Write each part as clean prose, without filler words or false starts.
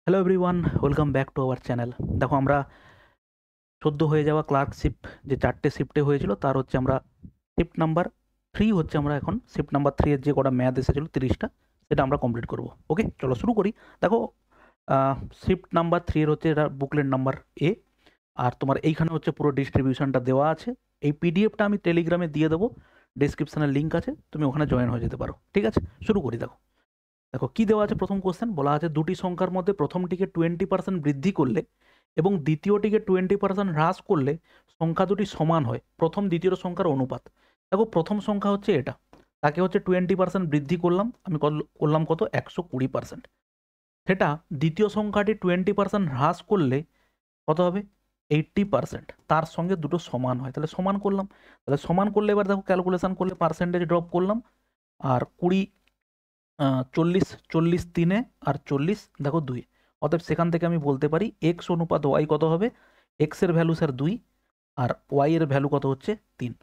Hello everyone, welcome back to our channel. দেখো আমরা সদ্য হয়ে যাওয়া ক্লার্কশিপ যে 4টে শিফটে হয়েছিল তার হচ্ছে আমরা শিফট নাম্বার 3 হচ্ছে আমরা এখন শিফট নাম্বার 3 এর যে কটা ম্যাথ এসেছিল 30টা সেটা আমরা কমপ্লিট করব। ওকে, চলো শুরু করি। দেখো শিফট নাম্বার 3 এর হচ্ছে এটা বুকলেট নাম্বার এ, আর তোমার এইখানে হচ্ছে পুরো ডিস্ট্রিবিউশনটা দেওয়া আছে। এই পিডিএফটা আমি টেলিগ্রামে দিয়ে দেবো, ডেসক্রিপশনের লিঙ্ক আছে, তুমি ওখানে জয়েন হয়ে যেতে পারো। ঠিক আছে, শুরু করি। দেখো দেখো কি দেওয়া আছে। প্রথম কোশ্চেন বলা আছে দুটি সংখ্যার মধ্যে প্রথমটিকে 20% বৃদ্ধি করলে এবং দ্বিতীয়টিকে 20% হ্রাস করলে সংখ্যা দুটি সমান হয়। প্রথম দ্বিতীয় সংখ্যার অনুপাত। দেখো প্রথম সংখ্যা হচ্ছে এটা, তাকে হচ্ছে 20% বৃদ্ধি করলাম, আমি করলাম কত 120%। সেটা দ্বিতীয় সংখ্যাটি 20% হ্রাস করলে কত হবে 80%। তার সঙ্গে দুটো সমান হয়, তাহলে সমান করলাম। তাহলে সমান করলে এবার দেখো ক্যালকুলেশন করলে পার্সেন্টেজ ড্রপ করলাম, আর 20 40 40 3 আর 40 দেখো 2। অতএব সেখান থেকে আমি বলতে পারি এক্স অনুপাত ওয়াই কত হবে। এক্স এর ভ্যালু স্যার 2 আর ওয়াই এর ভ্যালু কত হচ্ছে 3।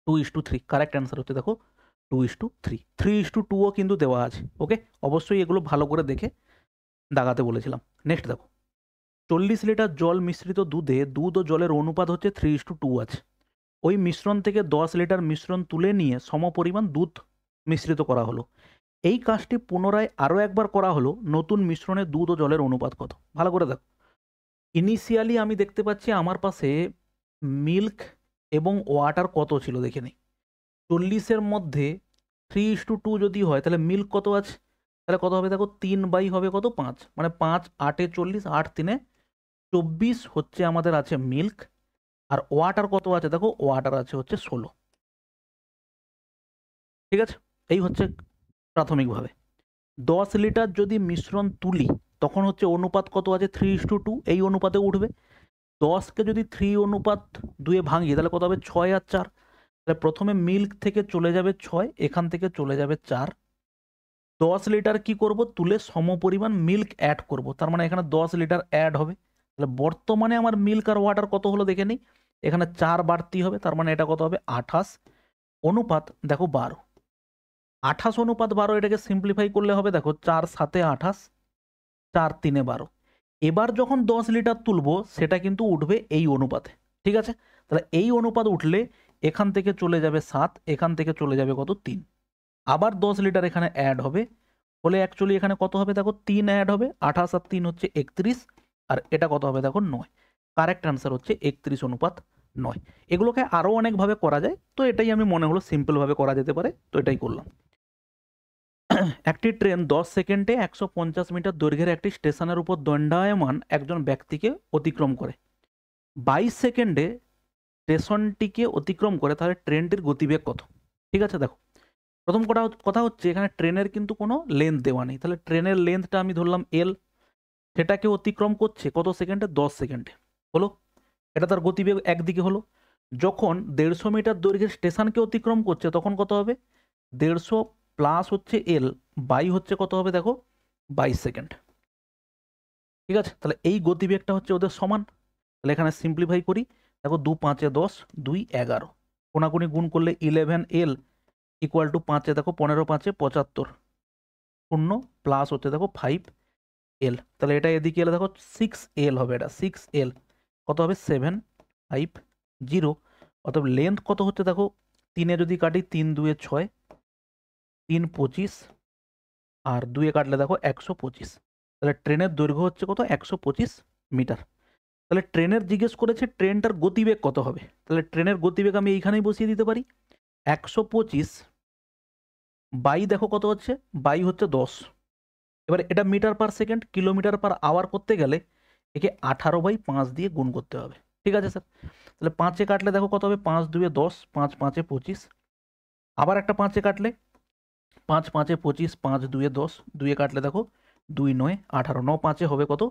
2:3 কারেক্ট অ্যান্সার হচ্ছে দেখো 2:3। 3:2ও কিন্তু দেওয়া আছে। ওকে, অবশ্যই এগুলো ভালো করে দেখে দাগাতে বলেছিলাম। নেক্সট দেখো 40 লিটার জল মিশ্রিত দুধে দুধ ও জলের অনুপাত হচ্ছে 3:2 আছে। ওই মিশ্রণ থেকে 10 লিটার মিশ্রণ তুলে নিয়ে সমপরিমাণ দুধ মিশ্রিত করা হলো। এই কাজটি পুনরায় আরও একবার করা হলো, নতুন মিশ্রণে দুধ ও জলের অনুপাত কত। ভালো করে দেখো, ইনিশিয়ালি আমি দেখতে পাচ্ছি আমার পাশে মিল্ক এবং ওয়াটার কত ছিল দেখে নিই। 40-এর মধ্যে 3:2 যদি হয় তাহলে মিল্ক কত আছে, তাহলে কত হবে দেখো 3 হবে কত 5, মানে 5 8 40, 8 3 24 হচ্ছে আমাদের আছে মিল্ক। আর ওয়াটার কত আছে দেখো, ওয়াটার আছে হচ্ছে 16। ঠিক আছে, এই হচ্ছে প্রাথমিকভাবে। 10 লিটার যদি মিশ্রণ তুলি তখন হচ্ছে অনুপাত কত আছে 3:2, এই অনুপাতে উঠবে। 10কে যদি 3:2 ভাঙি তাহলে কত হবে 6 আর 4। তাহলে প্রথমে মিল্ক থেকে চলে যাবে 6, এখান থেকে চলে যাবে 4। 10 লিটার কি করব, তুলে সমপরিমাণ মিল্ক অ্যাড করব, তার মানে এখানে 10 লিটার অ্যাড হবে। তাহলে বর্তমানে আমার মিল্ক আর ওয়াটার কত হলো দেখে নিই। এখানে 4 বাড়তি হবে, তার মানে এটা কত হবে 28 অনুপাত দেখো 12। 28 অনুপাত 12, এটাকে সিম্পলিফাই করলে হবে দেখো 4 7 28, 4 3 12। এবার যখন 10 লিটার তুলবো সেটা কিন্তু উঠবে এই অনুপাতে। ঠিক আছে, তাহলে এই অনুপাত উঠলে এখান থেকে চলে যাবে 7, এখান থেকে চলে যাবে কত 3। আবার 10 লিটার এখানে অ্যাড হবে, হলে অ্যাকচুয়ালি এখানে কত হবে দেখো 3 অ্যাড হবে, 28 আর 3 হচ্ছে 31, আর এটা কত হবে দেখো 9। কারেক্ট অ্যান্সার হচ্ছে 31 অনুপাত 9। এগুলোকে আরও অনেকভাবে করা যায়, তো এটাই আমি মনে হলো সিম্পলভাবে করা যেতে পারে, তো এটাই করলাম। একটি ট্রেন 10 সেকেন্ডে 150 মিটার দৈর্ঘ্যের একটি স্টেশনের উপর দণ্ডায়মান একজন ব্যক্তিকে অতিক্রম করে। 22 সেকেন্ডে স্টেশনটিকে অতিক্রম করে, তাহলে ট্রেনটির গতিবেগ কত। ঠিক আছে, দেখো প্রথম কথা হচ্ছে এখানে ট্রেনের কিন্তু কোনো লেন্থ দেওয়া নেই, তাহলে ট্রেনের লেন্থটা আমি ধরলাম এল। সেটাকে অতিক্রম করছে কত সেকেন্ডে, 10 সেকেন্ডে হলো। এটা তার গতিবেগ একদিকে হলো। যখন 150 মিটার দৈর্ঘ্যের স্টেশনকে অতিক্রম করছে তখন কত হবে 150 প্লাস হচ্ছে এল বাই হচ্ছে কত হবে দেখো 22 সেকেন্ড। ঠিক আছে, তাহলে এই গতিবেগটা হচ্ছে ওদের সমান। তাহলে এখানে সিম্পলিফাই করি, দেখো 2 5 10, 2 11, কোনাকুনি গুণ করলে 11L ইকুয়াল টু 5 দেখো 15 5 75, 0 প্লাস হচ্ছে দেখো 5L। তাহলে এটা এদিকে এলে দেখো 6L হবে, এটা 6L কত হবে 750। অতএব লেন্থ কত হচ্ছে দেখো 3-এ যদি কাটি 3 2 6, 3 25, আর 2-এ কাটলে দেখো 125। তাহলে ট্রেনের দৈর্ঘ্য হচ্ছে কত 125 মিটার। তাহলে ট্রেনের জিজ্ঞেস করেছে ট্রেনটার গতিবেগ কত হবে, তাহলে ট্রেনের গতিবেগ আমি এইখানেই বসিয়ে দিতে পারি। 125 বাই দেখো কত হচ্ছে, বাই হচ্ছে 10। এবার এটা metre per second, kilometre per hour করতে গেলে একে 18/5 দিয়ে গুণ করতে হবে। ঠিক আছে স্যার, তাহলে 5-এ কাটলে দেখো কত হবে 5 2 10, 5 5 25। আবার একটা 5-এ কাটলে 5 5 25, 5 2 10, 2-এ কাটলে দেখো 2 9 18, 9 5-এ হবে কত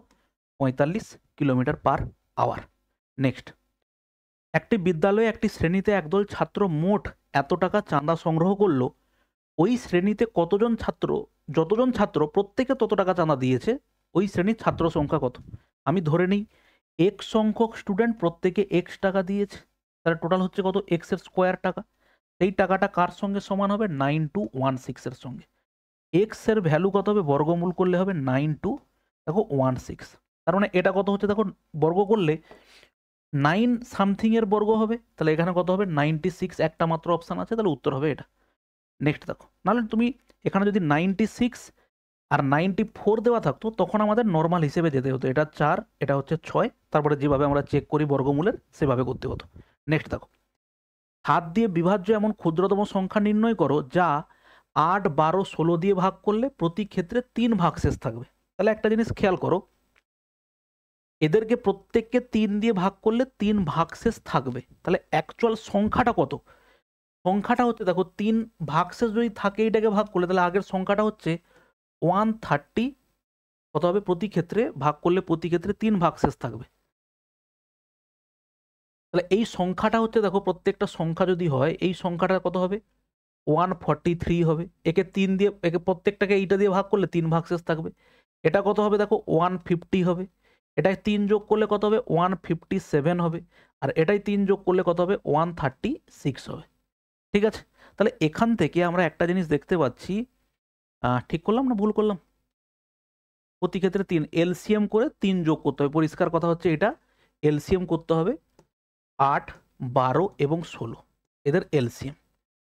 45 কিলোমিটার পার আওয়ার। নেক্সট, একটি বিদ্যালয়ে একটি শ্রেণীতে একদল ছাত্র মোট এত টাকা চাঁদা সংগ্রহ করলো। ওই শ্রেণীতে যতজন ছাত্র প্রত্যেকে তত টাকা চাঁদা দিয়েছে, ওই শ্রেণীর ছাত্র সংখ্যা কত। আমি ধরে নিই এক্স সংখ্যক স্টুডেন্ট প্রত্যেকে এক্স টাকা দিয়েছে, তাহলে টোটাল হচ্ছে কত এক্স এর স্কোয়ার টাকা। সেই টাকাটা কার সঙ্গে সমান হবে 9216 এর সঙ্গে। এক্স এর ভ্যালু কত হবে, বর্গমূল করলে হবে 92 দেখো 16, তার মানে এটা কত হচ্ছে দেখো, বর্গ করলে 9 সামথিং এর বর্গ হবে, তাহলে এখানে কত হবে 96, একটা মাত্র অপশান আছে, তাহলে উত্তর হবে এটা। নেক্সট দেখো, নাহলে তুমি এখানে যদি 96 আর 94 দেওয়া থাকতো তখন আমাদের নর্মাল হিসেবে যেতে হতো, এটা 4, এটা হচ্ছে 6, তারপরে যেভাবে আমরা চেক করি বর্গমূলের সেভাবে করতে হতো। নেক্সট দেখো, 7 দিয়ে বিভাজ্য এমন ক্ষুদ্রতম সংখ্যা নির্ণয় করো যা 8, 12, 16 দিয়ে ভাগ করলে প্রতি ক্ষেত্রে 3 ভাগশেষ থাকবে। তাহলে একটা জিনিস খেয়াল করো, এদেরকে প্রত্যেককে 3 দিয়ে ভাগ করলে 3 ভাগশেষ থাকবে, তাহলে অ্যাকচুয়াল সংখ্যাটা কত? সংখ্যাটা হচ্ছে দেখো 3 ভাগশেষ যদি থাকে এটাকে ভাগ করলে, তাহলে আগের সংখ্যাটা হচ্ছে 130, কত হবে প্রতি ক্ষেত্রে ভাগ করলে প্রতি ক্ষেত্রে 3 ভাগশেষ থাকবে। তাহলে এই সংখ্যাটা হচ্ছে দেখো, প্রত্যেকটা সংখ্যা যদি হয় এই সংখ্যাটা কত হবে 143 হবে। একে 3 দিয়ে, একে প্রত্যেকটাকে এইটা দিয়ে ভাগ করলে 3 ভাগশেষ থাকবে। এটা কত হবে দেখো 150 হবে। এটাই 3 যোগ করলে কত হবে 157 হবে। আর এটাই 3 যোগ করলে কত হবে 136 হবে। ঠিক আছে, তাহলে এখান থেকে আমরা একটা জিনিস দেখতে পাচ্ছি, ঠিক করলাম না ভুল করলাম? প্রতি ক্ষেত্রে 3 এলসিএম করে 3 যোগ করতে হবে, পরিষ্কার কথা হচ্ছে এটা এলসিএম করতে হবে। 8, 12 এবং 16 এদের এলসিএম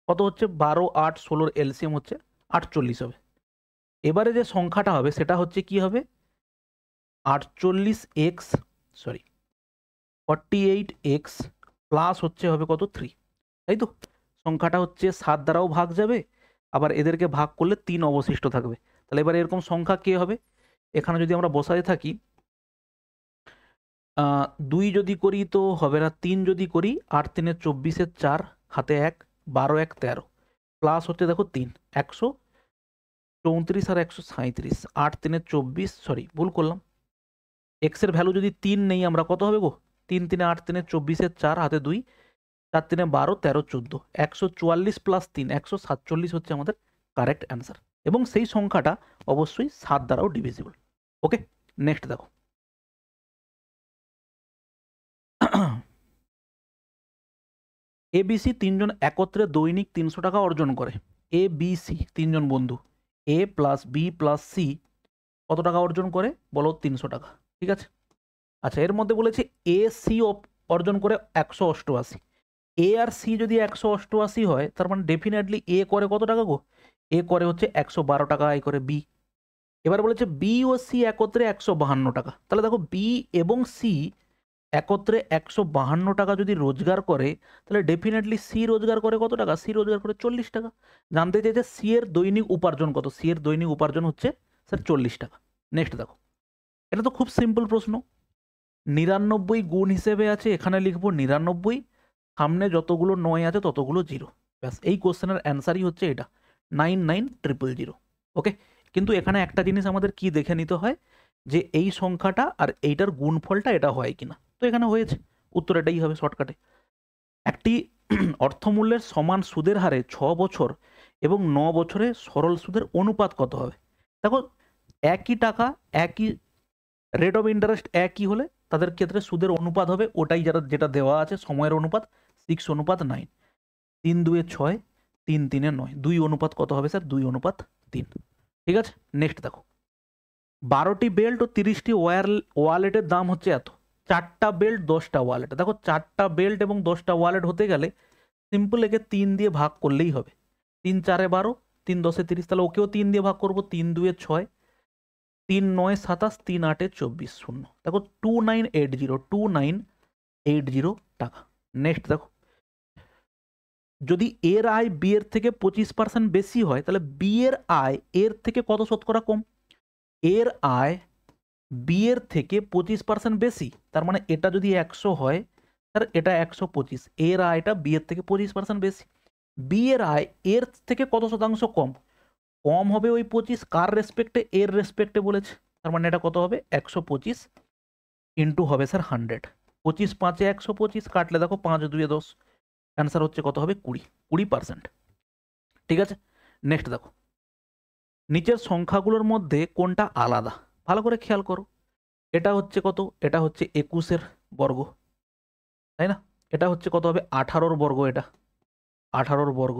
কত হচ্ছে 12, 8, 16 এলসিএম হচ্ছে 48 হবে। এবারে যে সংখ্যাটা হবে সেটা হচ্ছে কি হবে 48x, সরি 48x প্লাস হচ্ছে হবে কত 3, তাই তো? সংখ্যাটা হচ্ছে 7 দ্বারাও ভাগ যাবে, আবার এদেরকে ভাগ করলে 3 অবশিষ্ট থাকবে। তাহলে এবার এরকম সংখ্যা কে হবে, এখানে যদি আমরা বসাতে থাকি 2 যদি করি তো হবে না, 3 যদি করি 8 3 24, 4 হাতে 1, 12 1 13 প্লাস হচ্ছে দেখো 3 134 আর 137, 8 3 24, সরি ভুল করলাম, এক্স এর ভ্যালু যদি 3 নেই আমরা কত হবে গো 3 3 8 3 24, 4 হাতে 2, 4 3 12 13 14, 144 প্লাস 3 147 হচ্ছে আমাদের কারেক্ট অ্যান্সার, এবং সেই সংখ্যাটা অবশ্যই 7 দ্বারাও ডিভিজিবল। ওকে, নেক্সট দেখো এবিসি 3জন একত্রে দৈনিক 300 টাকা অর্জন করে। এ বি সি 3জন বন্ধু, এ প্লাস বি প্লাস সি কত টাকা অর্জন করে বলো 300 টাকা। ঠিক আছে, আচ্ছা এর মধ্যে বলেছে এ সি অর্জন করে 188, এ আর সি যদি 188 হয় তার মানে ডেফিনেটলি এ করে কত টাকা গো, এ করে হচ্ছে 112 টাকা আয় করে বি। এবার বলেছে বি ও সি একত্রে 152 টাকা, তাহলে দেখো বি এবং সি একত্রে 152 টাকা যদি রোজগার করে তাহলে ডেফিনেটলি সি রোজগার করে কত টাকা, সি রোজগার করে 40 টাকা। জানতে চাইছে সি এর দৈনিক উপার্জন কত, সি এর দৈনিক উপার্জন হচ্ছে স্যার 40 টাকা। নেক্সট দেখো, এটা তো খুব সিম্পল প্রশ্ন, 99 গুণ হিসেবে আছে, এখানে লিখবো 99, সামনে যতগুলো 9 আছে ততগুলো 0, ব্যাস এই কোশ্চেনের অ্যান্সারই হচ্ছে এটা 99000। ওকে, কিন্তু এখানে একটা জিনিস আমাদের কি দেখে নিতে হয় যে এই সংখ্যাটা আর এইটার গুণফলটা এটা হয় কিনা, তো এখানে হয়েছে, উত্তর এটাই হবে শর্টকাটে। একটি অর্থমূল্যের সমান সুদের হারে 6 বছর এবং 9 বছরে সরল সুদের অনুপাত কত হবে? দেখো একই টাকা, একই রেট অফ ইন্টারেস্ট একই হলে তাদের ক্ষেত্রে সুদের অনুপাত হবে ওটাই যেটা দেওয়া আছে সময়ের অনুপাত 6:9, 3 2 6, 3 3 9, 2 অনুপাত কত হবে স্যার 2 অনুপাত 3। ঠিক আছে, নেক্সট দেখো 12টি বেল্ট ও 30টি ওয়ালেটের দাম হচ্ছে এত, 4টা বেল্ট 10টা ওয়ালেট, দেখো 4টা বেল্ট এবং 10টা ওয়ালেট হতে গেলে সিম্পল একে 3 দিয়ে ভাগ করলেই হবে, 3 4 12, 3 10 30, তাহলে ওকেও 3 দিয়ে ভাগ করবো, 3 2 6, 3 9 27, 3 8 24, 0, দেখো 2980 টাকা। নেক্সট দেখো যদি এর আয় বি এর থেকে 25% বেশি হয় তাহলে বি এর আয় এর থেকে কত শতকরা কম, এর আয় বি এর থেকে 25% বেশি, তার মানে এটা যদি 100 হয় তার এটা 125, এর আয়টা বি এর থেকে 25% বেশি, বি এর আয় এর থেকে কত শতাংশ কম, কম হবে ওই 25, কার রেসপেক্টে এর রেসপেক্টে বলেছে, তার মানে এটা কত হবে 125 ইন্টু হবে স্যার 100, 25 5 125 কাটলে দেখো 5 2 10, অ্যান্সার হচ্ছে কত হবে 20%। ঠিক আছে, নেক্সট দেখো নিচের সংখ্যাগুলোর মধ্যে কোনটা আলাদা, ভালো করে খেয়াল করো, এটা হচ্ছে কত, এটা হচ্ছে 21 বর্গ, তাই না? এটা হচ্ছে কত হবে 18 বর্গ, এটা 18 বর্গ,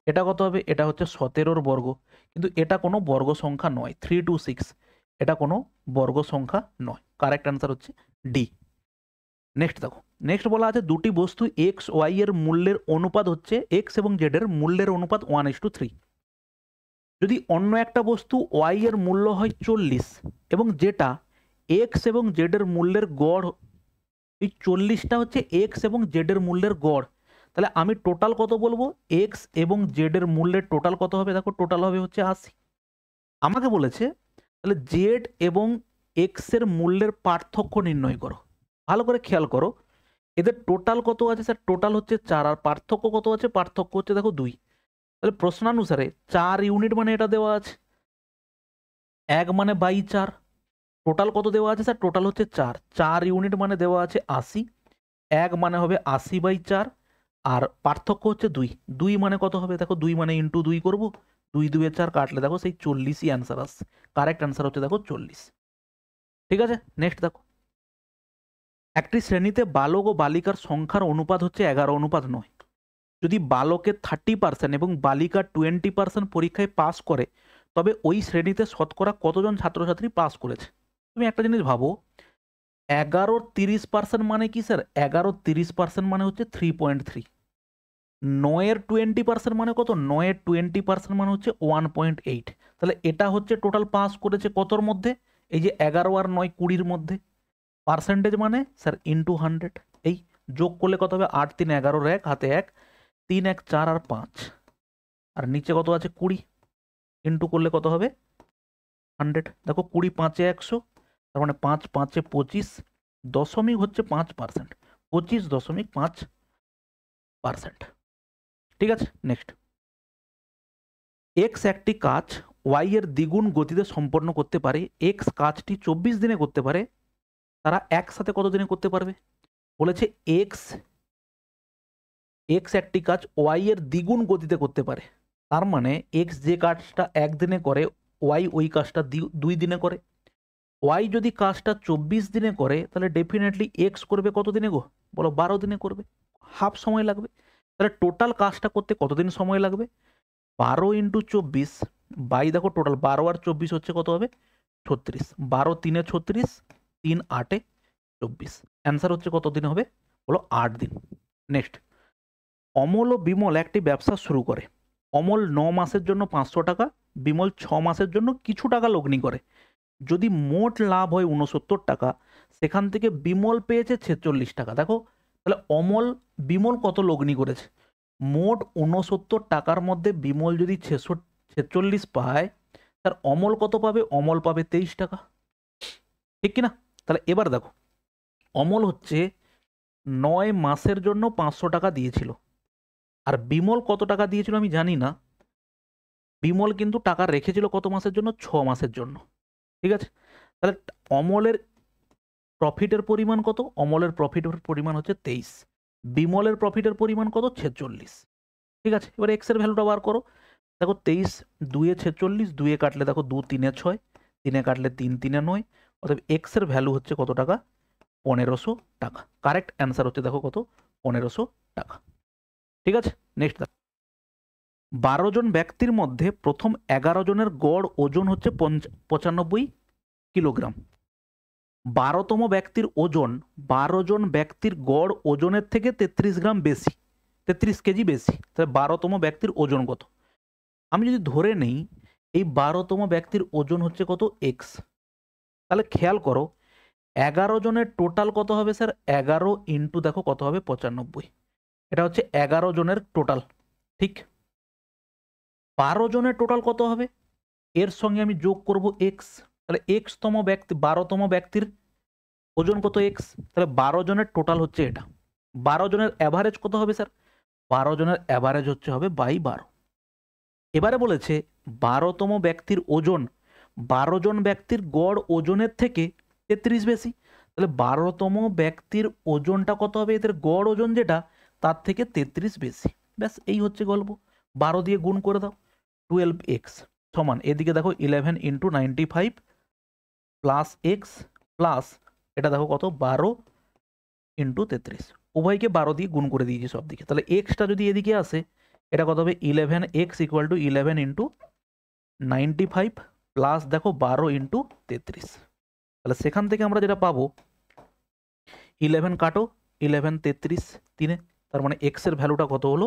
এটা কত হবে, এটা হচ্ছে 17 বর্গ, কিন্তু এটা কোনো বর্গ সংখ্যা নয় 3 2 6, এটা কোনো বর্গ সংখ্যা নয়। কারেক্ট অ্যান্সার হচ্ছে ডি। নেক্সট দেখো, নেক্সট বলা আছে দুটি বস্তু এক্স ওয়াই এর মূল্যের অনুপাত হচ্ছে এক্স এবং জেড এর মূল্যের অনুপাত 1:3। যদি অন্য একটা বস্তু ওয়াই এর মূল্য হয় 40 এবং যেটা এক্স এবং জেড এর মূল্যের গড়, এই 40টা হচ্ছে এক্স এবং জেড এর মূল্যের গড়, তাহলে আমি টোটাল কত বলবো? এক্স এবং জেড এর মূল্যের টোটাল কত হবে? দেখো টোটাল হবে হচ্ছে 80। আমাকে বলেছে তাহলে জেড এবং এক্স এর মূল্যের পার্থক্য নির্ণয় করো। ভালো করে খেয়াল করো, এদের টোটাল কত আছে স্যার? টোটাল হচ্ছে 4, আর পার্থক্য কত আছে? পার্থক্য হচ্ছে দেখো 2। তাহলে প্রশ্নানুসারে 4 ইউনিট মানে এটা দেওয়া আছে, 1 মানে বাই 4, টোটাল কত দেওয়া আছে স্যার? টোটাল হচ্ছে 4 ইউনিট মানে দেওয়া আছে 80, 1 মানে হবে 80/4, আর পার্থক্য হচ্ছে 2 মানে কত হবে? দেখো 2 মানে ইন্টু 2 করবো, 2 2 4 কাটলে দেখো সেই 40ই অ্যান্সার আসছে। কারেক্ট অ্যান্সার হচ্ছে দেখো 40। ঠিক আছে, নেক্সট দেখো, একটি শ্রেণীতে বালক ও বালিকার সংখ্যার অনুপাত হচ্ছে 11:9। যদি বালকের 30% এবং বালিকার 20% পরীক্ষায় পাস করে, তবে ওই শ্রেণীতে শতকরা কতজন ছাত্রছাত্রী পাস করেছে? তুমি একটা জিনিস ভাবো, 11-30% মানে কি স্যার? 11-30% মানে হচ্ছে 3.3। 9-এর 20% মানে কত? 9-এর 20% মানে হচ্ছে 1.8। তাহলে এটা হচ্ছে টোটাল পাস করেছে কতর মধ্যে? এই যে 11 আর 9 20-র মধ্যে। পার্সেন্টেজ মানে স্যার ইন্টু 100। এই যোগ করলে কত হবে? 8 3 11, 1 হাতে 1, 3 1 4 আর 5, আর নিচে কত আছে? 20, ইন্টু করলে কত হবে? 100। দেখো 20 5 এ 100, তার মানে 5 5 এ 25, দশমিক হচ্ছে 5%, 25.5%। ঠিক আছে, নেক্সট, এক্স একটি কাজ ওয়াই এর দ্বিগুণ গতিতে সম্পন্ন করতে পারে। এক্স কাজটি 24 দিনে করতে পারে, তারা একসাথে কত দিনে করতে পারবে? বলেছে এক্স একটি কাজ ওয়াই এর দ্বিগুণ গতিতে করতে পারে, তার মানে এক্স যে কাজটা একদিনে করে ওয়াই ওই কাজটা 2 দিনে করে। ওয়াই যদি কাজটা 24 দিনে করে, তাহলে ডেফিনেটলি এক্স করবে কত দিনে গো? বলো 12 দিনে করবে, হাফ সময় লাগবে। তাহলে টোটাল কাজটা করতে কতদিন সময় লাগবে? 12 × 24 বাই, দেখো টোটাল 12 আর 24 হচ্ছে কত হবে? 36। 12 3 36, 3 8 24, অ্যান্সার হচ্ছে কত দিন হবে? বলো 8 দিন। নেক্সট, অমল ও বিমল একটি ব্যবসা শুরু করে। অমল 9 মাসের জন্য 500 টাকা, বিমল 6 মাসের জন্য কিছু টাকা লগ্নি করে। যদি মোট লাভ হয় 69 টাকা, সেখান থেকে বিমল পেয়েছে 46 টাকা। দেখো তাহলে বিমল কত লগ্নি করেছে? মোট 69 টাকার মধ্যে বিমল যদি 46 পায়, তার অমল কত পাবে? অমল পাবে 23 টাকা, ঠিক কিনা? তাহলে এবার দেখো, অমল হচ্ছে 9 মাসের জন্য 500 টাকা দিয়েছিল, আর বিমল কত টাকা দিয়েছিল আমি জানি না। বিমল কিন্তু টাকা রেখেছিল কত মাসের জন্য? 6 মাসের জন্য। ঠিক আছে, তাহলে অমলের প্রফিটের পরিমাণ কত? অমলের প্রফিটের পরিমাণ হচ্ছে 23, বিমলের প্রফিটের পরিমাণ কত? 46। ঠিক আছে, এবার এক্স এর ভ্যালুটা বার করো। দেখো 23 2 এ 46, 2 এ কাটলে দেখো 2 3 এ 6, 3 এ কাটলে 3 3 এ 9, অতএব এক্স এর ভ্যালু হচ্ছে কত টাকা? 1500 টাকা। কারেক্ট অ্যান্সার হচ্ছে দেখো কত? 1500 টাকা। ঠিক আছে, নেক্সট দেখো, 12 জন ব্যক্তির মধ্যে প্রথম 11 জনের গড় ওজন হচ্ছে 95 কিলোগ্রাম। 12তম ব্যক্তির ওজন 12 জন ব্যক্তির গড় ওজনের থেকে 33 গ্রাম বেশি, 33 কেজি বেশি। তাহলে 12তম ব্যক্তির ওজন কত? আমি যদি ধরে নেই এই 12তম ব্যক্তির ওজন হচ্ছে কত? এক্স, তাহলে খেয়াল করো 11 জনের টোটাল কত হবে স্যার? 11 ইন্টু দেখো কত হবে? 95। এটা হচ্ছে 11 জনের টোটাল, ঠিক। 12 জনের টোটাল কত হবে? এর সঙ্গে আমি যোগ করব এক্স, তাহলে এক্সতম ব্যক্তি 12তম ব্যক্তির ওজন কত? এক্স। তাহলে 12 জনের টোটাল হচ্ছে এটা। 12 জনের অ্যাভারেজ কত হবে স্যার? 12 জনের অ্যাভারেজ হচ্ছে হবে বাই 12। এবারে বলেছে 12তম ব্যক্তির ওজন 12 জন ব্যক্তির গড় ওজনের থেকে 33 বেশি, তাহলে 12তম ব্যক্তির ওজনটা কত হবে? এদের গড় ওজন যেটা, তার থেকে 33 বেশি। ব্যাস এই হচ্ছে গল্প। 12 দিয়ে গুণ করে দাও, 12x সমান এদিকে দেখো 11 × 95 প্লাস এক্স প্লাস এটা দেখো কত? 12 × 33, উভয়কে 12 দিয়ে গুণ করে দিয়েছি সব দিকে। তাহলে এক্সটা যদি এদিকে আসে, এটা কত হবে? 11x = 11 × 95 প্লাস দেখো 12 ইন্টু 33, তাহলে সেখান থেকে আমরা যেটা পাবো 11 কাটো, 11 33 তিনে, তার মানে এক্সের ভ্যালুটা কত হলো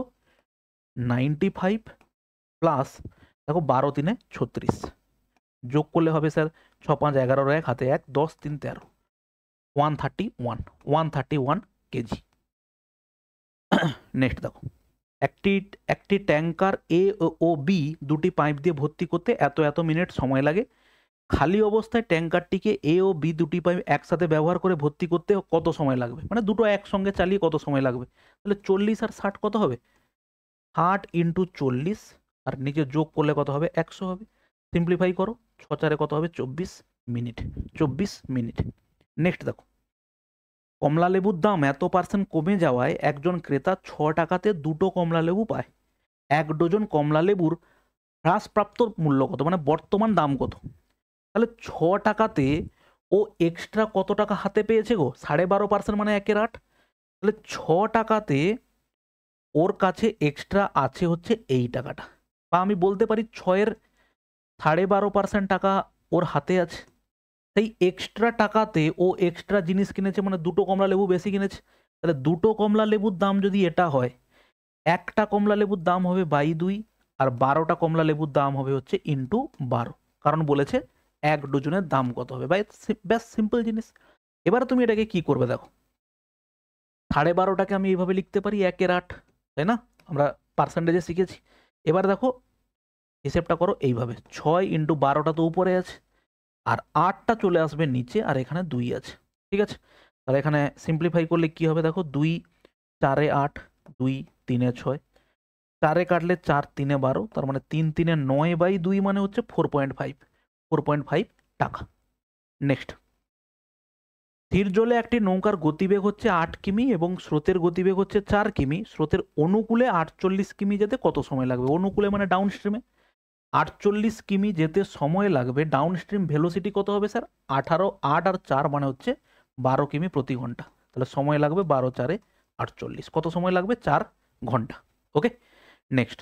95 প্লাস দেখো 12 তিনে 36, যোগ করলে হবে স্যার 6 5 11 1 হাতে 1 10 3 13, 131 কেজি। নেক্সট দেখো, একটি ট্যাঙ্কার এ ও বি দুটি পাইপ দিয়ে ভর্তি করতে এত মিনিট সময় লাগে। খালি অবস্থায় ট্যাঙ্কারটিকে এ ও বি দুটি পাইপ একসাথে ব্যবহার করে ভর্তি করতে কত সময় লাগবে, মানে দুটো একসঙ্গে চালিয়ে কত সময় লাগবে। তাহলে 40 আর 60 কত হবে, 60 ইন্টু 40 আর নিচে যোগ করলে কত হবে 100 হবে। সিম্পলিফাই করো, 6 4 কত হবে 24 মিনিট, 24 মিনিট। নেক্সট দেখো, কমলা লেবুর দাম এত % কমে যাওয়ায় একজন ক্রেতা 6 টাকাতে দুটো কমলা লেবু পায়। 1 ডজন কমলা লেবুর হ্রাসপ্রাপ্ত মূল্য কত, মানে বর্তমান দাম কত। তাহলে 6 টাকাতে ও এক্সট্রা কত টাকা হাতে পেয়েছে গো, 12.5% মানে 1/8। তাহলে 6 টাকাতে ওর কাছে এক্সট্রা আছে হচ্ছে এই টাকাটা, বা আমি বলতে পারি 6-এর 12.5% টাকা ওর হাতে আছে। সেই এক্সট্রা টাকাতে ও এক্সট্রা জিনিস কিনেছে, মানে দুটো কমলা লেবু বেশি কিনেছে। তাহলে দুটো কমলা লেবুর দাম যদি এটা হয়, একটা কমলা লেবুর দাম হবে বাই 2, আর 12টা কমলা লেবুর দাম হবে হচ্ছে ইন্টু 12, কারণ বলেছে 1 ডজনের দাম কত হবে। বাই ব্যাস সিম্পল জিনিস। এবার তুমি এটাকে কি করবে দেখো, 12.5টাকে আমি এইভাবে লিখতে পারি 1/8, তাই না, আমরা পার্সেন্টেজে শিখেছি। এবার দেখো হিসেবটা করো এইভাবে, 6 ইন্টু 12টা তো উপরে আছে, আর 8টা চলে আসবে নিচে, আর এখানে 2 আছে, ঠিক আছে। তাহলে এখানে সিম্পলিফাই করলে কি হবে দেখো, 2 4 8, 2 3 6, 4 কাটলে 4 3 12, তার মানে 3 3 9 বাই 2 মানে হচ্ছে 4.5 টাকা। নেক্সট, স্থির জলে একটি নৌকার গতিবেগ হচ্ছে 8 কিমি এবং স্রোতের গতিবেগ হচ্ছে 4 কিমি। স্রোতের অনুকূলে 48 কিমি যেতে কত সময় লাগবে, অনুকূলে মানে ডাউন স্ট্রিমে 48 কিমি যেতে সময় লাগবে। ডাউন স্ট্রিম ভেলোসিটি কত হবে স্যার, 18, 8 আর 4 মানে হচ্ছে 12 কিমি প্রতি ঘন্টা। তাহলে সময় লাগবে 12 4 48, কত সময় লাগবে 4 ঘন্টা। ওকে। নেক্সট,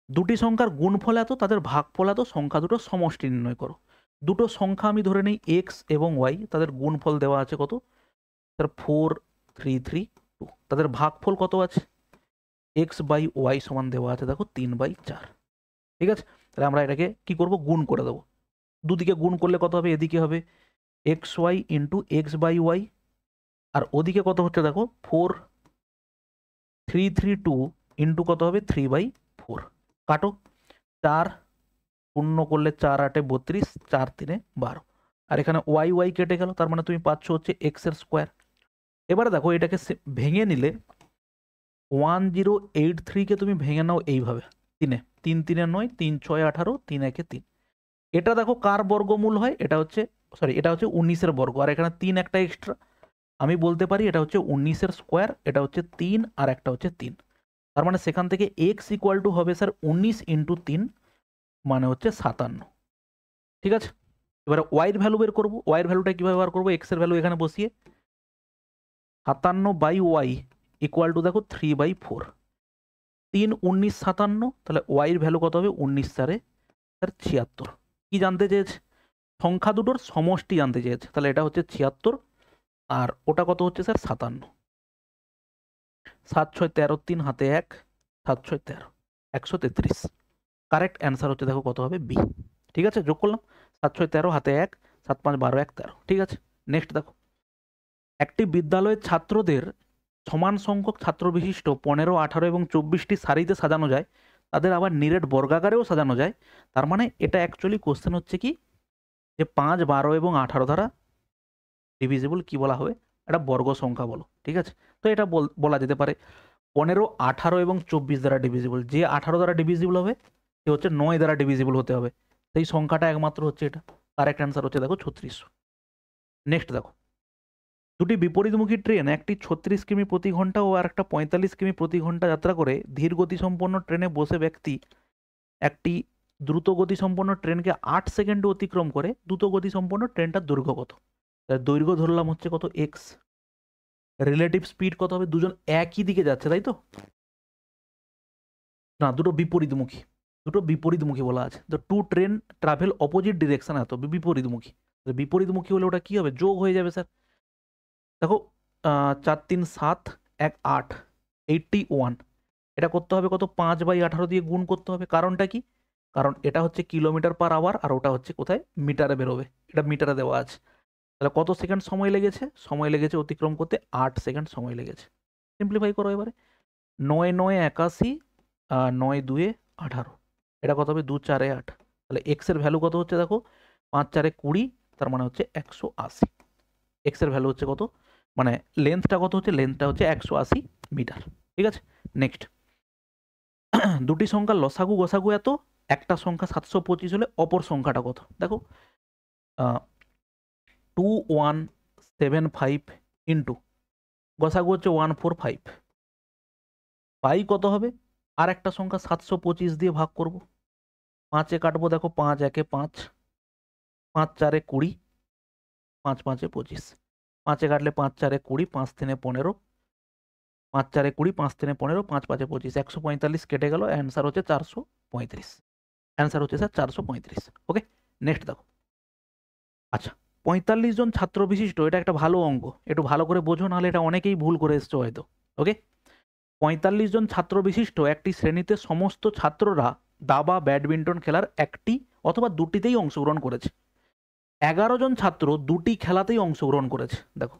দুটি সংখ্যার গুণফল এত, তাদের ভাগফল এত, সংখ্যা দুটো সমষ্টি নির্ণয় করো। দুটো সংখ্যা আমি ধরে নেই এক্স এবং ওয়াই, তাদের গুণফল দেওয়া আছে কত স্যার 4 3 3 2, তাদের ভাগফল কত আছে এক্স বাই ওয়াই সমান দেওয়া আছে দেখো 3/4, ঠিক আছে। তাহলে আমরা এটাকে কি করব, গুণ করে দেবো। দুদিকে গুণ করলে কত হবে, এদিকে হবে X Y into X by Y, আর ওদিকে কত হচ্ছে দেখো 4 3 3 2 ইন্টু কত হবে 3/4। কাটো, 4 পূর্ণ করলে 4 8 32, 4 3 12, আর এখানে ওয়াই ওয়াই কেটে গেল, তার মানে তুমি পাচ্ছ হচ্ছে এক্স এর স্কোয়ার। এবারে দেখো এটাকে ভেঙে নিলে 1083কে তুমি ভেঙে নাও এইভাবে, 3 3 3 9, 3 6 18, 3 1 3। এটা দেখো কার বর্গমূল হয়, এটা হচ্ছে সরি এটা হচ্ছে 19-এর বর্গ, আর এখানে 3 একটা এক্সট্রা, আমি বলতে পারি এটা হচ্ছে 19-এর স্কোয়ার, এটা হচ্ছে 3 আর একটা হচ্ছে 3। তার মানে সেখান থেকে এক্স ইকুয়াল টু হবে স্যার 19 ইন্টু 3 মানে হচ্ছে 57, ঠিক আছে। এবারে ওয়াইয়ের ভ্যালু বের করবো। ওয়াইয়ের ভ্যালুটা কীভাবে বার করবো, এক্সের ভ্যালু এখানে বসিয়ে 57 বাই ওয়াই ইকুয়াল টু দেখো 3/4, 3 19 57, তাহলে ওয়াইয়ের ভ্যালু কত হবে 19 4 76। কি জানতে চেয়েছে, সংখ্যা দুটোর সমষ্টি জানতে চেয়েছে, তাহলে এটা হচ্ছে 76 আর ওটা কত হচ্ছে স্যার 57। 7 6 13, 3 হাতে 1, 7 6 13, 133। কারেক্ট অ্যান্সার হচ্ছে দেখো কত হবে বি, ঠিক আছে। যোগ করলাম 7 6 13 হাতে 1, 7 5 12 1 13, ঠিক আছে। নেক্সট দেখো, একটি বিদ্যালয়ের ছাত্রদের সমান সংখ্যক ছাত্র বিশিষ্ট 15 18 এবং 24টি সারিতে সাজানো যায়, তাদের আবার নিরেট বর্গাকারেও সাজানো যায়। তার মানে এটা অ্যাকচুয়ালি কোশ্চেন হচ্ছে কি, যে 5 12 এবং 18 দ্বারা ডিভিজিবল কি বলা হবে, একটা বর্গ সংখ্যা বলো, ঠিক আছে। তো এটা বলা যেতে পারে 15 18 এবং 24 দ্বারা ডিভিজিবল, যে 18 দ্বারা ডিভিজিবল হবে সে হচ্ছে 9 দ্বারা ডিভিজিবল হতে হবে, সেই সংখ্যাটা একমাত্র হচ্ছে এটা। কারেক্ট অ্যান্সার হচ্ছে দেখো 3600। নেক্সট দেখো, দুটি বিপরীতমুখী ট্রেন, একটি 36 কিমি প্রতি ঘন্টা ও আর একটা 45 কিমি প্রতি ঘন্টা যাত্রা করে। ধীর গতিসম্পন্ন ট্রেনে বসে ব্যক্তি একটি দ্রুত গতিসম্পন্ন ট্রেনকে 8 সেকেন্ডে অতিক্রম করে। দ্রুত গতিসম্পন্ন ট্রেনটার দৈর্ঘ্য কত, তার দৈর্ঘ্য ধরলাম হচ্ছে কত এক্স, রিলেটিভ স্পিড কত হবে, দুজন একই দিকে যাচ্ছে তাই তো, না দুটো বিপরীতমুখী, দুটো বিপরীতমুখী বলা আছে, তো to train travel opposite direction, এত বিপরীতমুখী, বিপরীতমুখী হলে ওটা কি হবে, যোগ হয়ে যাবে স্যার। দেখো 4 3 7 1 8 81, এটা করতে হবে কত, 5/18 দিয়ে গুণ করতে হবে। কারণটা কি, কারণ এটা হচ্ছে কিলোমিটার পার আওয়ার আর ওটা হচ্ছে কোথায়, মিটারে বেরোবে, এটা মিটারে দেওয়া আছে। তাহলে কত সেকেন্ড সময় লেগেছে, সময় লেগেছে অতিক্রম করতে 8 সেকেন্ড সময় লেগেছে। সিম্পলিফাই করো এবারে, 9 9 81, 9 2 18, এটা কত হবে, 2 4 8। তাহলে এক্স এর ভ্যালু কত হচ্ছে দেখো, 5 4 20, তার মানে হচ্ছে 180। এক্স এর ভ্যালু হচ্ছে কত, মানে লেন্থটা কত হচ্ছে, লেন্থটা হচ্ছে 180 মিটার। ঠিক আছে, নেক্সট। দুটি সংখ্যার লসাগু গসাগু এত, একটা সংখ্যা 725 হলে অপর সংখ্যাটা কত, দেখো 2175 ইন্টু গসাগু হচ্ছে 145, পাই কত হবে, আর একটা সংখ্যা 725 দিয়ে ভাগ করব, 5-এ কাটবো, দেখো 5 1 5, 5 4 20, 5 5 25, 5-এ কাটলে 5 4 20, 5 3 15, 5 4 20, 5 3 15, 5 5 25, 145 কেটে গেল, অ্যান্সার হচ্ছে 435। অ্যান্সার হচ্ছে স্যার 435। ওকে, নেক্সট দেখো। আচ্ছা, 45 জন ছাত্র বিশিষ্ট, এটা একটা ভালো অঙ্ক, একটু ভালো করে বোঝো, নাহলে এটা অনেকেই ভুল করে এসছো হয়তো। ওকে, 45 জন ছাত্র বিশিষ্ট একটি শ্রেণীতে সমস্ত ছাত্ররা দাবা ব্যাডমিন্টন খেলার একটি অথবা দুটিতেই অংশগ্রহণ করেছে। 11 জন ছাত্র দুটি খেলাতেই অংশগ্রহণ করেছে। দেখো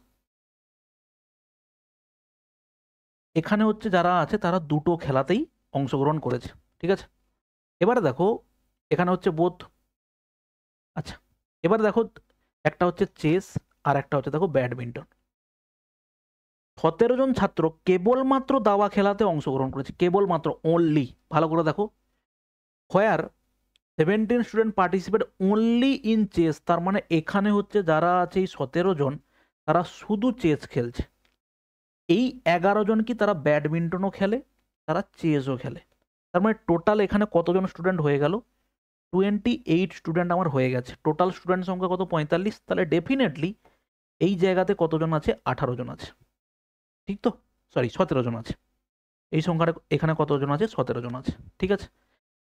এখানে হচ্ছে যারা আছে তারা দুটো খেলাতেই অংশগ্রহণ করেছে, ঠিক আছে। এবারে দেখো এখানে হচ্ছে বোধ, আচ্ছা এবার দেখো একটা হচ্ছে চেস আর একটা হচ্ছে দেখো ব্যাডমিন্টন। 17 জন ছাত্র কেবলমাত্র দাবা খেলাতে অংশগ্রহণ করেছে, কেবলমাত্র, অনলি, ভালো করে দেখো, where 17 student participate only in chess, তার মানে এখানে হচ্ছে যারা আছে এই 17 জন তারা শুধু চেস খেলছে। এই 11 জন কি তারা ব্যাডমিন্টনও খেলে, তারা চেসও খেলে। তার মানে টোটাল এখানে কতজন স্টুডেন্ট হয়ে গেল, 28 স্টুডেন্ট আমার হয়ে গেছে। টোটাল স্টুডেন্ট সংখ্যা কত, 45। তাহলে ডেফিনেটলি এই জায়গাতে কতজন আছে, 18 জন আছে, ঠিক তো, সরি 17 জন আছে। এই সংখ্যাটা এখানে কতজন আছে, 17 জন আছে, ঠিক আছে।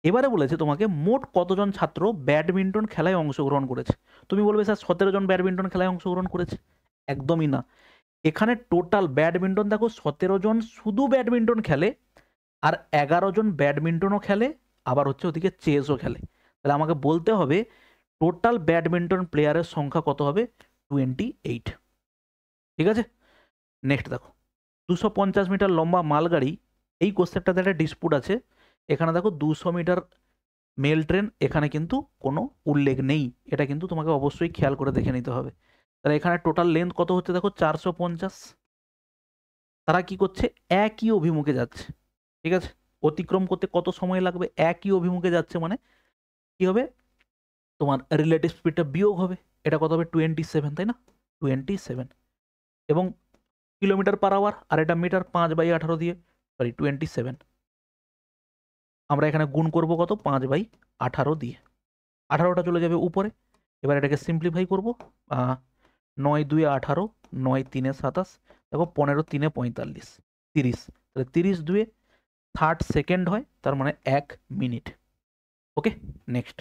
এবারে বলেছে তোমাকে মোট কতজন ছাত্র ব্যাডমিন্টন খেলায় অংশগ্রহণ করেছে। তুমি বলবে স্যার 17 জন ব্যাডমিন্টন খেলায় অংশগ্রহণ করেছে, একদমই না। এখানে টোটাল ব্যাডমিন্টন দেখো 17 জন শুধু ব্যাডমিন্টন খেলে, আর 11 জন ব্যাডমিন্টনও খেলে, আবার হচ্ছে ওদিকে চেসও খেলে। তাহলে আমাকে বলতে হবে টোটাল ব্যাডমিন্টন প্লেয়ারের সংখ্যা কত হবে, 28। ঠিক আছে, নেক্সট দেখো 250 মিটার লম্বা মালগাড়ি, এই কোশ্চেনটাতে একটা ডিসপুট আছে। এখানে দেখো 200 মিটার মেল ট্রেন, এখানে কিন্তু কোনো উল্লেখ নেই, এটা কিন্তু তোমাকে অবশ্যই খেয়াল করে দেখে নিতে হবে। তাহলে এখানে টোটাল লেন্থ কত হচ্ছে দেখো 450। তারা কি করছে, একই অভিমুখে যাচ্ছে, ঠিক আছে। অতিক্রম করতে কত সময় লাগবে, একই অভিমুখে যাচ্ছে মানে কি হবে, তোমার রিলেটিভ স্পিডটা বিয়োগ হবে, এটা কত হবে 27, তাই না, 27। এবং কিলোমিটার পার আওয়ার, আর এটা মিটার, 5/18 দিয়ে, সরি 27, আমরা এখানে গুণ করব কত, 5/18 দিয়ে, 18টা চলে যাবে উপরে। এবার এটাকে সিম্পলিফাই করব, 9 2 18, 9 3 27, দেখো 15 3 45, 30, তাহলে 30 2 60 সেকেন্ড হয়, তার মানে 1 মিনিট। ওকে, নেক্সট।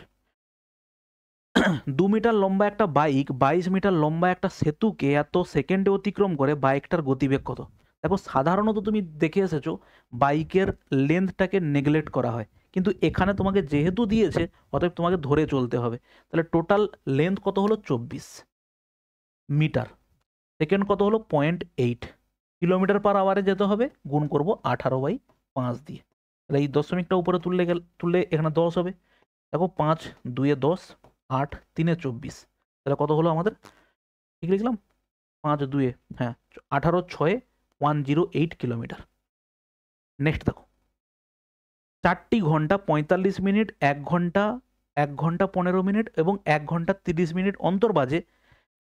2 মিটার লম্বা একটা বাইক 22 মিটার লম্বা একটা সেতুকে এত সেকেন্ডে অতিক্রম করে, বাইকটার গতিবেগ কত। দেখো সাধারণত তুমি দেখে এসেছো বাইকের লেন্থটাকে নেগলেক্ট করা হয়, কিন্তু এখানে তোমাকে যেহেতু দিয়েছে অতএব তোমাকে ধরে চলতে হবে। তাহলে টোটাল লেন্থ কত হলো, 24 মিটার, সেকেন্ড কত হলো 0.8, কিলোমিটার পার আওয়ারে যেতে হবে, গুণ করব 18/5 দিয়ে। তাহলে এই দশমিকটা উপরে তুললে এখানে 10 হবে। দেখো 5 2 10, 8 3 24, তাহলে কত হলো আমাদের, ঠিক লিখলাম, 5 2, হ্যাঁ 18 6 108 কিলোমিটার। নেক্সট দেখো 4টি ঘন্টা 45 মিনিট, 1 ঘন্টা 1 ঘন্টা 15 মিনিট এবং 1 ঘন্টা 30 মিনিট অন্তর বাজে,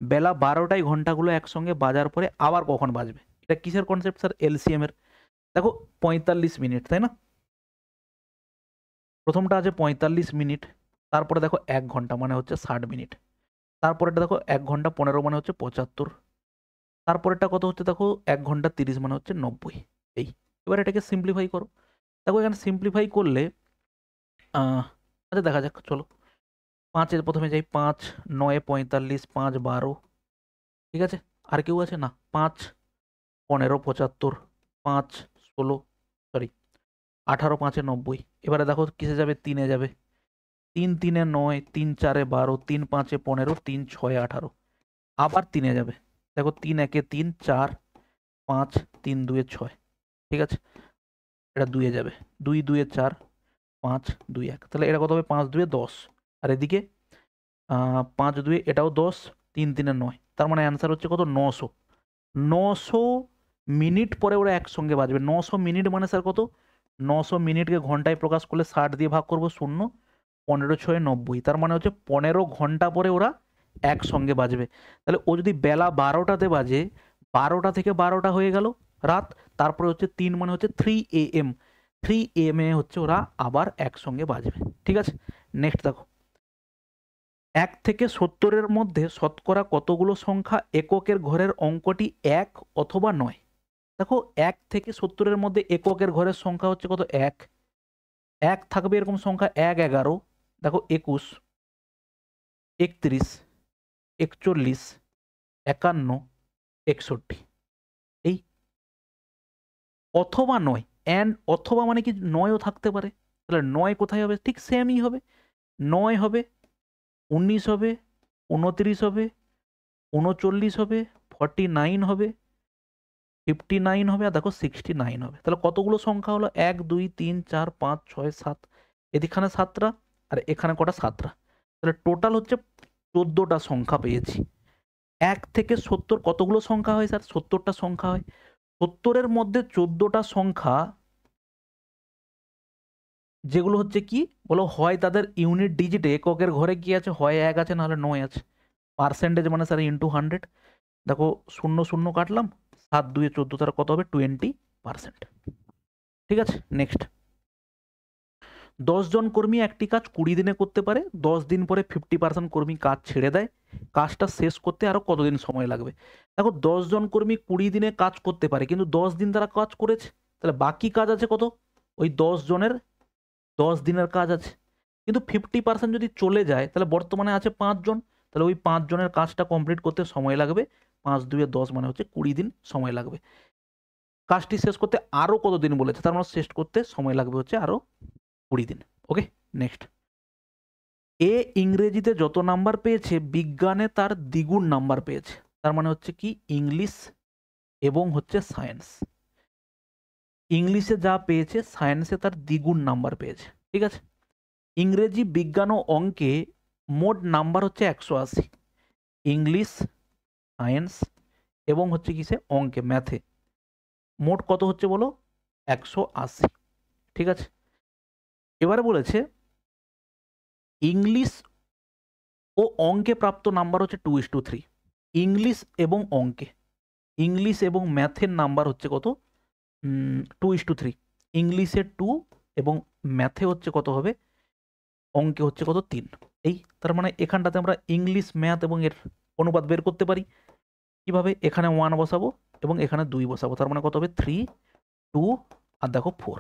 বেলা 12টায় ঘন্টাগুলো একসঙ্গে বাজার পরে আবার কখন বাজবে। এটা কিসের কনসেপ্ট স্যার, এলসিএম এর। দেখো 45 মিনিট, তাই না, প্রথমটা আছে 45 মিনিট, তারপরে দেখো 1 ঘন্টা মানে হচ্ছে 60 মিনিট, তারপরেটা দেখো 1 ঘন্টা 15 মানে হচ্ছে 75, তারপরেরটা কত হচ্ছে দেখো 1 ঘন্টা 30 মানে হচ্ছে 90। এই এবার এটাকে সিম্পলিফাই করো। দেখো এখানে সিম্পলিফাই করলে আচ্ছা দেখা যাক, চলো 5-এর প্রথমে যাই। 5, 9, 45, 5, 12, ঠিক আছে। আর কেউ আছে না? 5, 15, 75, 5, 16, সরি 18, 5-এ 90। এবারে দেখো কিসে যাবে? 3-এ যাবে। 3, 3-এ 9, 3, 4-এ 12, 3, 5-এ 15, 3, 6-এ 18। আবার 3-এ যাবে। দেখো 3, 1-এ 3, 4, 5, 3, 2-এ 6, ঠিক আছে। এটা 2-এ যাবে। 2, 2-এ 4, 5, 2, 1। তাহলে এটা কত হবে? 5, 2-এ 10। আর এদিকে 5, 2-এ এটাও 10, 3, 3-এ 9। তার মানে অ্যান্সার হচ্ছে কত? 900। 900 মিনিট পরে ওরা একসঙ্গে বাজবে। 900 মিনিট মানে স্যার কত? 900 মিনিটকে ঘন্টায় প্রকাশ করলে 60 দিয়ে ভাগ করবো, 0, 15, 6, 90। তার মানে হচ্ছে 15 ঘন্টা পরে ওরা একসঙ্গে বাজবে। তাহলে ও যদি বেলা 12টাতে বাজে, 12টা থেকে 12টা হয়ে গেল রাত, তারপরে হচ্ছে 3 মানে হচ্ছে 3 AM। 3 AM এ হচ্ছে ওরা আবার একসঙ্গে বাজবে, ঠিক আছে। নেক্সট দেখো, 1 থেকে 70-এর মধ্যে শতকরা কতগুলো সংখ্যা এককের ঘরের অঙ্কটি 1 অথবা নয়? দেখো 1 থেকে 70-এর মধ্যে এককের ঘরের সংখ্যা হচ্ছে কত? 1। 1 থাকবে এরকম সংখ্যা 1, 11, দেখো 21, 31, 41, 51, 61, এই অথবা নয়। অ্যান্ড অথবা মানে কি? নয়ও থাকতে পারে। তাহলে 9 কোথায় হবে? ঠিক সেমই হবে। 9 হবে, 19 হবে, 29 হবে, 39 হবে, 49 হবে, 59 হবে, আর দেখো 69 হবে। তাহলে কতগুলো সংখ্যা হলো? 1, 2, 3, 4, 5, 6, 7। এদিকখানে 7টা আর এখানে কটা? 7টা। তাহলে টোটাল হচ্ছে 14টা সংখ্যা পেয়েছি। 1 থেকে 70 কতগুলো সংখ্যা হয় স্যার? 70টা সংখ্যা হয়। 70-এর মধ্যে 14টা সংখ্যা, যেগুলো হচ্ছে কি বলো, হয় তাদের ইউনিট ডিজিটে এককের ঘরে কি আছে? হয় 1 আছে, নাহলে 9 আছে। পার্সেন্টেজ মানে স্যার ইন্টু 100। দেখো 0, 0 কাটলাম, 7, 2, 14, তার কত হবে? 20%, ঠিক আছে। নেক্সট, 10 জন কর্মী একটি কাজ 20 দিনে করতে পারে। 10 দিন পরে 50% কর্মী কাজ ছেড়ে দেয়। কাজটা শেষ করতে আরো কতদিন সময় লাগবে? দেখো 10 জন কর্মী 20 দিনে কাজ করতে পারে, কিন্তু 10 দিন তারা কাজ করেছে। তাহলে বাকি কাজ আছে কত? ওই 10 জনের 10 দিনের কাজ আছে। কিন্তু 50% যদি চলে যায়, তাহলে বর্তমানে আছে 5 জন। তাহলে ওই 5 জনের কাজটা কমপ্লিট করতে সময় লাগবে 5, 2, 10 মানে হচ্ছে 20 দিন সময় লাগবে। কাজটি শেষ করতে আরো কতদিন বলেছে? তার মানে শেষ করতে সময় লাগবে হচ্ছে আরো 20 দিন। ওকে, নেক্সট, এ ইংরেজিতে যত নাম্বার পেয়েছে, বিজ্ঞানে তার দ্বিগুণ নাম্বার পেয়েছে। তার মানে হচ্ছে কি? ইংলিশ এবং হচ্ছে সায়েন্স। ইংলিশে যা পেয়েছে, সায়েন্সে তার দ্বিগুণ নাম্বার পেয়েছে, ঠিক আছে। ইংরেজি, বিজ্ঞান ও অঙ্কে মোট নাম্বার হচ্ছে 180। ইংলিশ, সায়েন্স এবং হচ্ছে কিসে? অঙ্কে, ম্যাথে মোট কত হচ্ছে বলো? 180, ঠিক আছে। এবারে বলেছে ইংলিশ ও অঙ্কে প্রাপ্ত নাম্বার হচ্ছে 2:3। ইংলিশ এবং অঙ্কে, ইংলিশ এবং ম্যাথের নাম্বার হচ্ছে কত? 2:3। ইংলিশে 2 এবং ম্যাথে হচ্ছে কত হবে? অঙ্কে হচ্ছে কত? 3। এই তার মানে এখানটাতে আমরা ইংলিশ, ম্যাথ এবং এর অনুপাত বের করতে পারি। কিভাবে? এখানে 1 বসাবো এবং এখানে 2 বসাবো। তার মানে কত হবে? 3, 2 আর দেখো 4।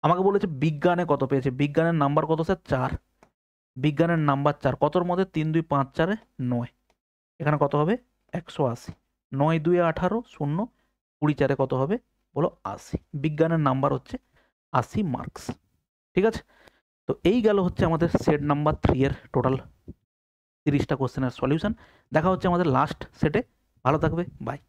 আমাকে বলেছে বিজ্ঞানে কত পেয়েছে। বিজ্ঞানের নাম্বার কত স্যার? 4। বিজ্ঞানের নাম্বার 4, কতর মধ্যে? 3, 2, 5, 4, 9। এখানে কত হবে? 180। 9, 2, 18, 0, 20, 4 কত হবে বলো? 80। বিজ্ঞানের নাম্বার হচ্ছে 80 মার্কস, ঠিক আছে। তো এই গেল হচ্ছে আমাদের সেট নাম্বার 3 এর টোটাল 30টা কোশ্চেনের সলিউশন। দেখা হচ্ছে আমাদের লাস্ট সেটে। ভালো থাকবে, বাই।